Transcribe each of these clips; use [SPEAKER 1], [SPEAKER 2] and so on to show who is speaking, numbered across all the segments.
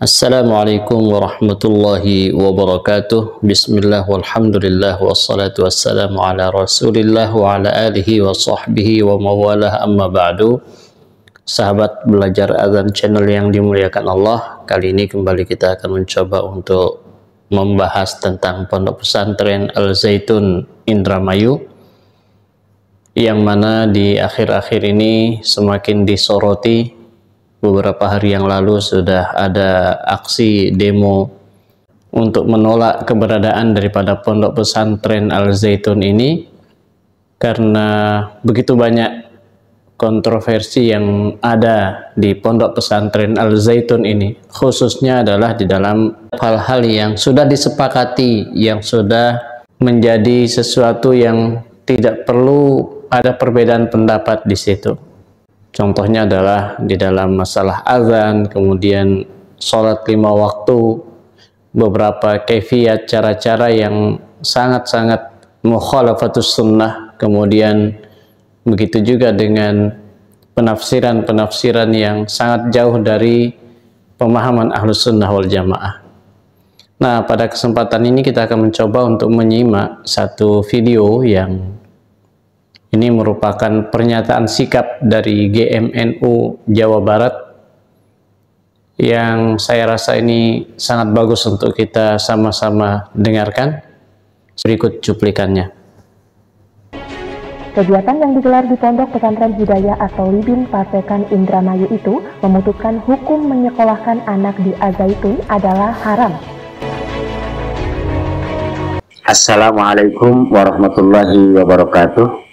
[SPEAKER 1] Assalamualaikum warahmatullahi wabarakatuh. Bismillah walhamdulillah wassalatu wassalamu ala rasulillah wa ala alihi wa sahbihi wa mawalah, amma ba'du. Sahabat belajar azan channel yang dimuliakan Allah, kali ini kembali kita akan mencoba untuk membahas tentang pondok pesantren Al-Zaitun Indramayu, yang mana di akhir-akhir ini semakin disoroti. Beberapa hari yang lalu sudah ada aksi demo untuk menolak keberadaan daripada pondok pesantren Al-Zaitun ini, karena begitu banyak kontroversi yang ada di pondok pesantren Al-Zaitun ini, khususnya adalah di dalam hal-hal yang sudah disepakati, yang sudah menjadi sesuatu yang tidak perlu ada perbedaan pendapat di situ. Contohnya adalah di dalam masalah azan, kemudian sholat 5 waktu, beberapa kaifiyat, cara-cara yang sangat-sangat mukhalafatus sunnah, kemudian begitu juga dengan penafsiran-penafsiran yang sangat jauh dari pemahaman ahlus sunnah wal jamaah. Nah, pada kesempatan ini kita akan mencoba untuk menyimak satu video yang ini merupakan pernyataan sikap dari GMNU Jawa Barat, yang saya rasa ini sangat bagus untuk kita sama-sama dengarkan. Berikut cuplikannya.
[SPEAKER 2] Kegiatan yang digelar di Pondok Pesantren Hidayah atau Libin Pasekan Indramayu itu memutuskan hukum menyekolahkan anak di Al-Zaitun adalah haram.
[SPEAKER 3] Assalamualaikum warahmatullahi wabarakatuh.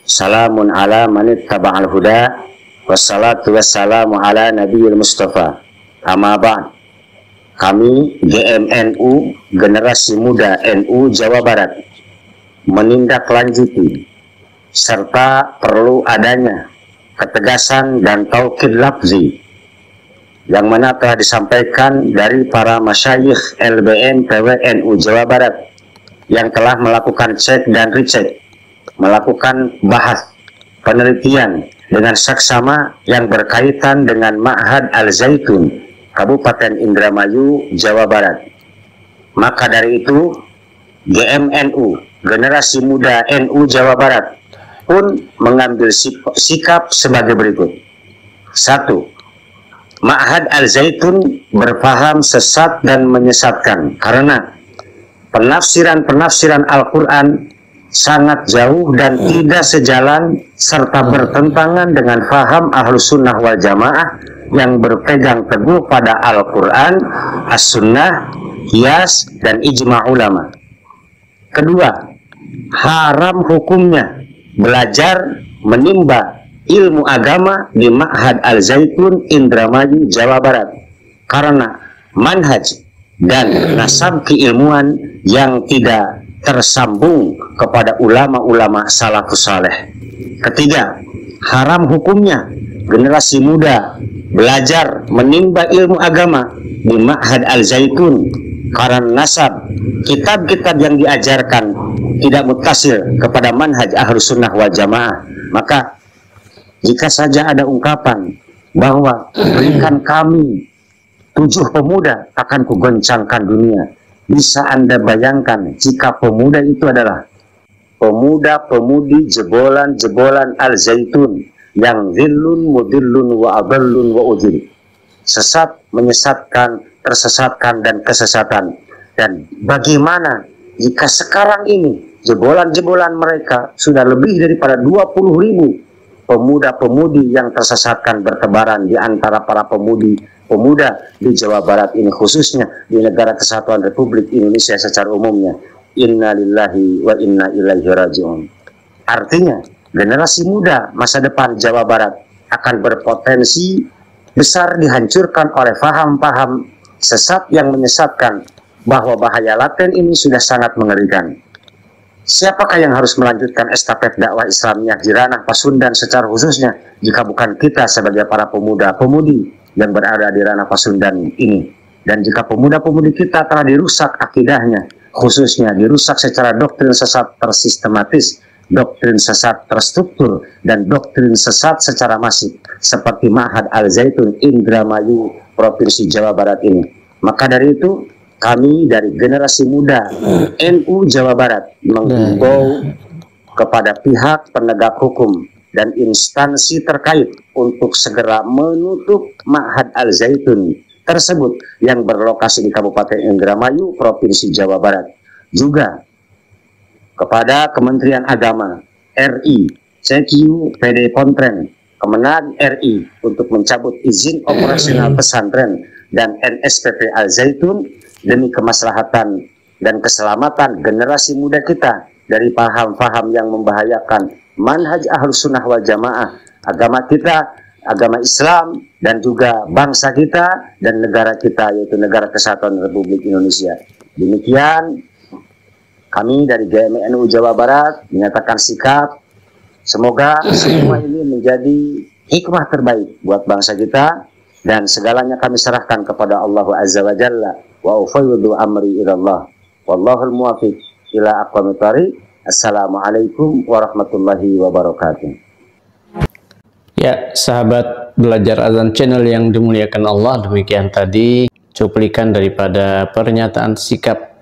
[SPEAKER 3] Salamun ala manittaba'al huda, wassalatu wassalamu ala nabiyil mustafa. Amma ba'd. Kami GMNU, Generasi Muda NU Jawa Barat, menindaklanjuti serta perlu adanya ketegasan dan taukid lafzi yang mana telah disampaikan dari para masyayikh LBN PWNU Jawa Barat yang telah melakukan cek dan recheck, melakukan bahas penelitian dengan saksama yang berkaitan dengan Ma'had Al-Zaitun Kabupaten Indramayu, Jawa Barat. Maka dari itu GMNU, Generasi Muda NU Jawa Barat, pun mengambil sikap sebagai berikut. 1. Ma'had Al-Zaitun berpaham sesat dan menyesatkan karena penafsiran-penafsiran Al-Quran sangat jauh dan tidak sejalan serta bertentangan dengan faham Ahlus Sunnah wal Jamaah yang berpegang teguh pada Al-Quran, As-Sunnah, Qiyas, dan Ijma' ulama. Kedua, haram hukumnya belajar menimba ilmu agama di Ma'had Al-Zaitun Indramayu, Jawa Barat, karena manhaj dan nasab keilmuan yang tidak tersambung kepada ulama-ulama salafus saleh. Ketiga, haram hukumnya generasi muda belajar menimba ilmu agama di Ma'had Al-Zaitun karena nasab kitab-kitab yang diajarkan tidak muttasil kepada manhaj Ahlus Sunnah wal Jamaah. Maka jika saja ada ungkapan bahwa berikan kami 7 pemuda akan kugoncangkan dunia, bisa Anda bayangkan jika pemuda itu adalah pemuda-pemudi jebolan-jebolan Al-Zaitun yang zillun mudillun wa adallun wa udil, sesat, menyesatkan, tersesatkan, dan kesesatan. Dan bagaimana jika sekarang ini jebolan-jebolan mereka sudah lebih daripada 20.000 pemuda-pemudi yang tersesatkan bertebaran di antara para pemuda di Jawa Barat ini, khususnya di Negara Kesatuan Republik Indonesia secara umumnya. Inna lillahi wa inna ilaihi raji'un. Artinya, generasi muda masa depan Jawa Barat akan berpotensi besar dihancurkan oleh paham-paham sesat yang menyesatkan bahwa bahaya laten ini sudah sangat mengerikan. Siapakah yang harus melanjutkan estafet dakwah Islamiyah di ranah Pasundan secara khususnya jika bukan kita sebagai para pemuda-pemudi yang berada di ranah Pasundan ini? Dan jika pemuda-pemudi kita telah dirusak akidahnya, khususnya dirusak secara doktrin sesat tersistematis, doktrin sesat terstruktur, dan doktrin sesat secara masif, seperti Ma'had Al-Zaitun Indramayu Provinsi Jawa Barat ini. Maka dari itu kami dari generasi muda NU Jawa Barat menghimbau kepada pihak penegak hukum dan instansi terkait untuk segera menutup Ma'had Al-Zaitun tersebut yang berlokasi di Kabupaten Indramayu, Provinsi Jawa Barat. Juga kepada Kementerian Agama RI, CQ, PD Pontren, Kemenag RI untuk mencabut izin operasional pesantren dan NSPP Al-Zaitun demi kemaslahatan dan keselamatan generasi muda kita dari paham-paham yang membahayakan manhaj Ahlus Sunnah wal Jamaah, agama kita, agama Islam, dan juga bangsa kita dan negara kita, yaitu Negara Kesatuan Republik Indonesia. Demikian kami dari GMI NU Jawa Barat menyatakan sikap. Semoga semua ini menjadi hikmah terbaik buat bangsa kita, dan segalanya kami serahkan kepada Allah Azza wa Jalla. Wa ufawwidu amri ilallah. Wallahul muwaffiq ila aqwamit thariq. Assalamualaikum warahmatullahi wabarakatuh.
[SPEAKER 1] Ya, sahabat belajar azan channel yang dimuliakan Allah, demikian tadi cuplikan daripada pernyataan sikap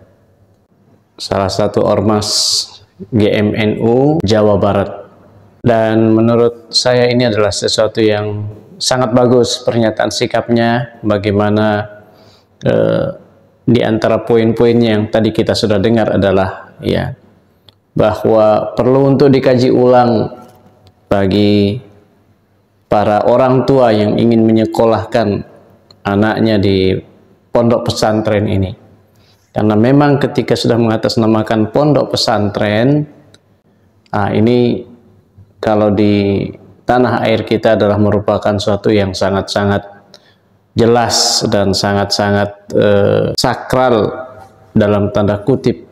[SPEAKER 1] salah satu ormas GMNU Jawa Barat. Dan menurut saya ini adalah sesuatu yang sangat bagus pernyataan sikapnya, bagaimana di antara poin-poinnya yang tadi kita sudah dengar adalah ya bahwa perlu untuk dikaji ulang bagi para orang tua yang ingin menyekolahkan anaknya di pondok pesantren ini. Karena memang ketika sudah mengatasnamakan pondok pesantren, ini kalau di tanah air kita adalah merupakan suatu yang sangat-sangat jelas dan sangat-sangat sakral dalam tanda kutip.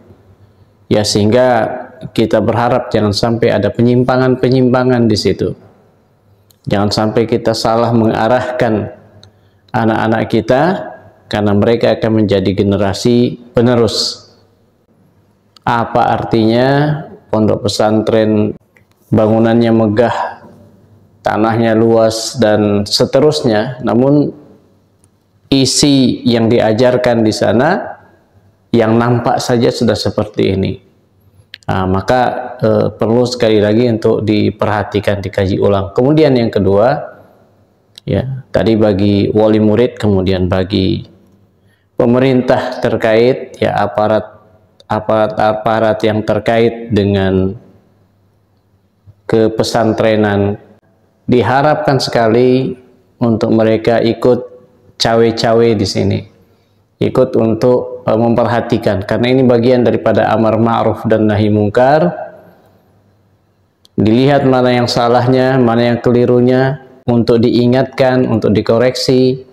[SPEAKER 1] Ya, sehingga kita berharap jangan sampai ada penyimpangan-penyimpangan di situ. Jangan sampai kita salah mengarahkan anak-anak kita, karena mereka akan menjadi generasi penerus. Apa artinya pondok pesantren bangunannya megah, tanahnya luas, dan seterusnya, namun isi yang diajarkan di sana yang nampak saja sudah seperti ini. Maka perlu sekali lagi untuk diperhatikan, dikaji ulang. Kemudian yang kedua, ya tadi bagi wali murid, kemudian bagi pemerintah terkait, ya aparat yang terkait dengan kepesantrenan, diharapkan sekali untuk mereka ikut cawe-cawe di sini, ikut untuk memperhatikan, karena ini bagian daripada amar ma'ruf dan nahi mungkar. Dilihat mana yang salahnya, mana yang kelirunya, untuk diingatkan, untuk dikoreksi.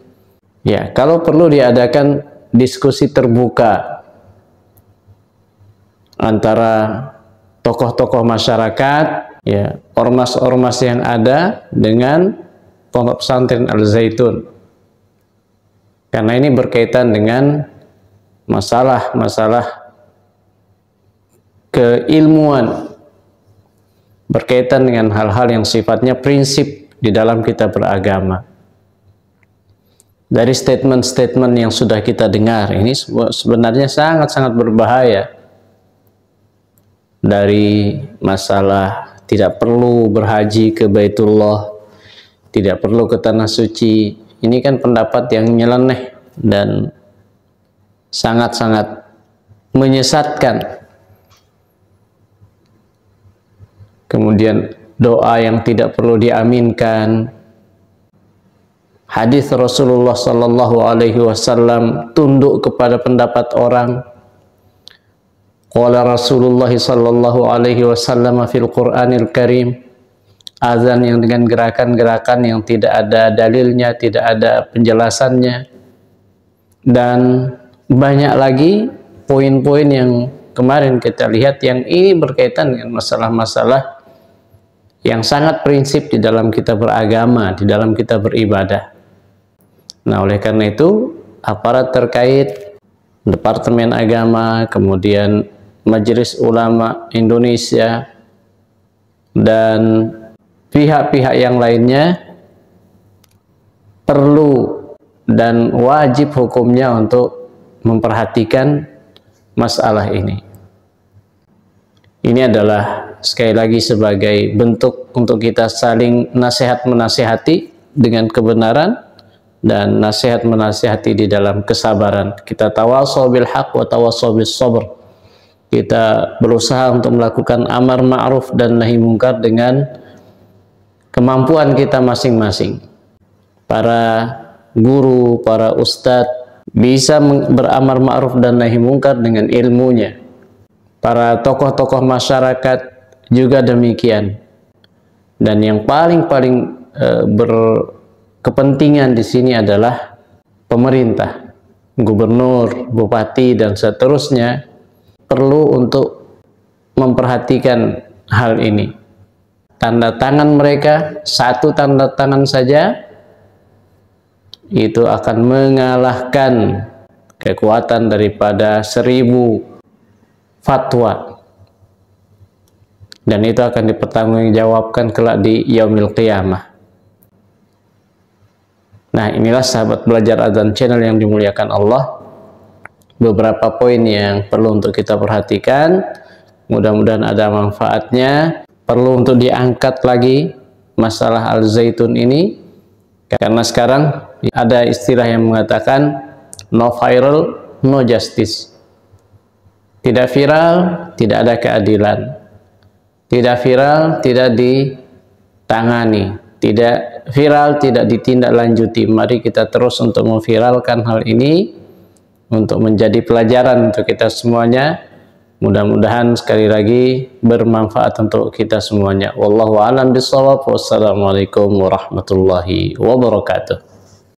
[SPEAKER 1] Ya, kalau perlu diadakan diskusi terbuka antara tokoh-tokoh masyarakat, ya, ormas-ormas yang ada dengan pondok pesantren Al-Zaitun, karena ini berkaitan dengan masalah-masalah keilmuan, berkaitan dengan hal-hal yang sifatnya prinsip di dalam kita beragama. Dari statement-statement yang sudah kita dengar ini sebenarnya sangat-sangat berbahaya. Dari masalah tidak perlu berhaji ke Baitullah, tidak perlu ke tanah suci. Ini kan pendapat yang nyeleneh dan sangat-sangat menyesatkan. Kemudian doa yang tidak perlu diaminkan. Hadis Rasulullah Sallallahu Alaihi Wasallam tunduk kepada pendapat orang. Qala Rasulullah Sallallahu Alaihi Wasallam fil Quranil Karim, azan yang dengan gerakan-gerakan yang tidak ada dalilnya, tidak ada penjelasannya, dan banyak lagi poin-poin yang kemarin kita lihat yang ini berkaitan dengan masalah-masalah yang sangat prinsip di dalam kita beragama, di dalam kita beribadah. Nah, oleh karena itu aparat terkait, Departemen Agama, kemudian Majelis Ulama Indonesia, dan pihak-pihak yang lainnya perlu dan wajib hukumnya untuk memperhatikan masalah ini. Ini adalah sekali lagi sebagai bentuk untuk kita saling nasihat menasihati dengan kebenaran dan nasihat menasihati di dalam kesabaran. Kita tawasau bil haq wa tawasau bis sabr. Kita berusaha untuk melakukan amar ma'ruf dan nahi mungkar dengan kemampuan kita masing-masing. Para guru, para ustadz bisa beramar ma'ruf dan nahi mungkar dengan ilmunya. Para tokoh-tokoh masyarakat juga demikian. Dan yang paling berkepentingan di sini adalah pemerintah, gubernur, bupati dan seterusnya perlu untuk memperhatikan hal ini. Tanda tangan mereka, satu tanda tangan saja itu akan mengalahkan kekuatan daripada 1000 fatwa, dan itu akan dipertanggungjawabkan kelak di yaumil qiyamah. Nah, inilah sahabat belajar Adzan channel yang dimuliakan Allah, beberapa poin yang perlu untuk kita perhatikan. Mudah-mudahan ada manfaatnya. Perlu untuk diangkat lagi masalah Al-Zaitun ini, karena sekarang ada istilah yang mengatakan no viral, no justice. Tidak viral, tidak ada keadilan. Tidak viral, tidak ditangani. Tidak viral, tidak ditindaklanjuti. Mari kita terus untuk memviralkan hal ini, untuk menjadi pelajaran untuk kita semuanya. Mudah-mudahan sekali lagi bermanfaat untuk kita semuanya. Wallahu a'lam bishawab. Wassalamualaikum warahmatullahi wabarakatuh.